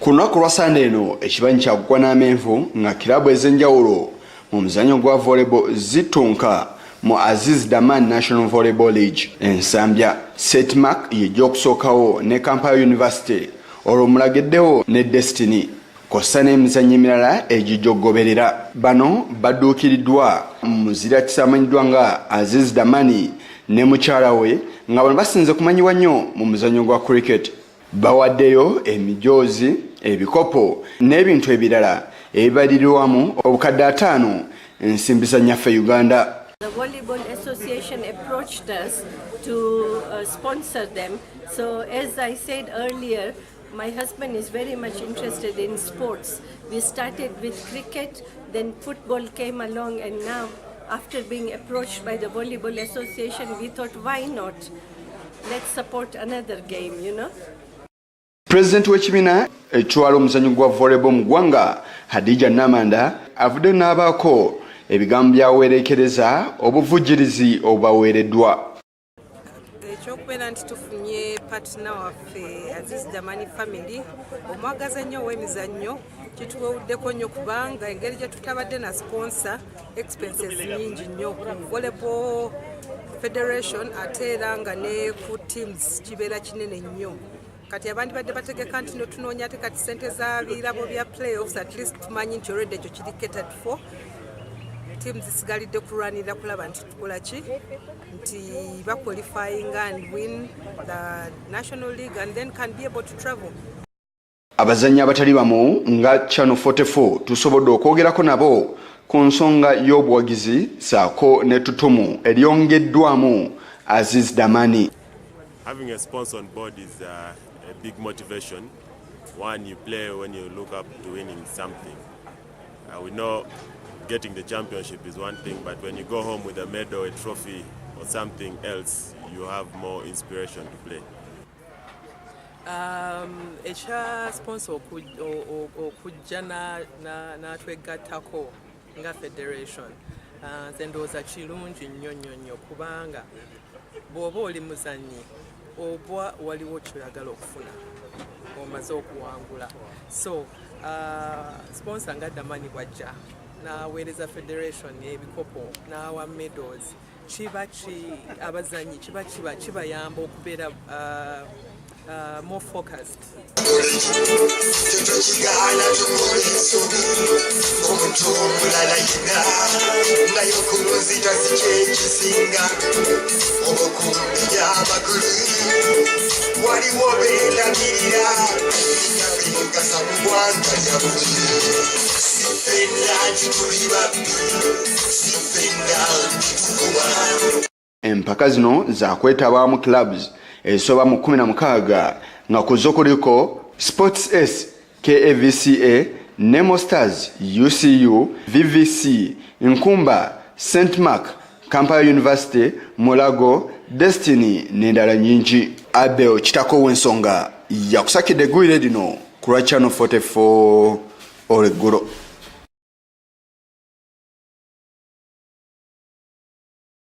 Ku lunaku lwa Sande eno ekibanyi kyaggwa n'amenvu nga kilabu ez'enjawulo mu muzannyo gwa volleyball zitunka mu Aziz Daman National Volleyball League. Ensambya Setmark y'egy'okusookawo ne Kampala University olwo mulageddewo ne Destiny kossa n'emizannyo emirala egijjogoberera. Bano badduukiriddwa mu muzira kisamanyiddwa nga Aziz Damani ne mukyala we nga bano basinze kumanyibwa nnyo mu muzannyo gwa cricket. Bawaddeyo emijoozi, ebikopo n'ebintu ebirala ebibalirirwamu obukadde 5 ensimbi za nnyaffe Uganda. The Volleyball Association approached us to sponsor them. So as I said earlier, my husband is very much interested in sports. We started with cricket, then football came along, and now after being approached by the Volleyball Association, we thought, why not? Let's support another game, you know. President w'ekibiina ekitwala omuzannyo gwa volleyball mu ggwanga Hadija Namanda avudde n'abaako ebigambo byawerekereza obuvujjirizi obubaweereddwa. Ekyokubeera nti tufunye partner waffe Aziz Damani family omwagaza nnyo ow'emizannyo kituwuddeko nnyo kubanga engeri gye tutabadde na sponsor expenses nnyingi nnyo ku volleyball federation ate era nga ne ku teams kibeera kinene nnyo. Kati abantu badde bategeka nti tunoonya ate kati ssente za birabo bya playoffs at least tumanyi nti already ekyo kiri catered for. Teams zisigalidde kulwanirira kulaba nti tukola ki nti baqualifying and win the national league and then can be able to travel. Abazannyi abatali bamu nga Channel 44 tusobodde okwogerako nabo ku nsonga y'obuwagizi saako n'ettutumu eryongeddwamu Aziz Damani. Having a sponsor on board is a big motivation. One, you play when you look up to winning something. We know getting the championship is one thing, but when you go home with a medal, a trophy, or something else, you have more inspiration to play. Ekya sponsor okujja n'atwegattako nga federation nze ndowooza kirungi nnyo kubanga bw'oba oli muzannyi oba waliwo kyoyagala okufuna omaze okuwangula. So sponsor nga Damani bwajja n'aweereza federation ebikopo n'awa medals abazannyi kibayamba okubeera more focused. Empaka zino zakwetabamu clubs esoba mu 16 nga kuzo kuliko Sports S, KAVCA, Nemo Stars, UCU, VVC, Nkumba, Setmark, Kampala University, Mulago, Destiny n'endala nnyingi. Abel Kitako w'ensonga yakusakidde eggwire lino ku lwa Channel 44 olweggulo.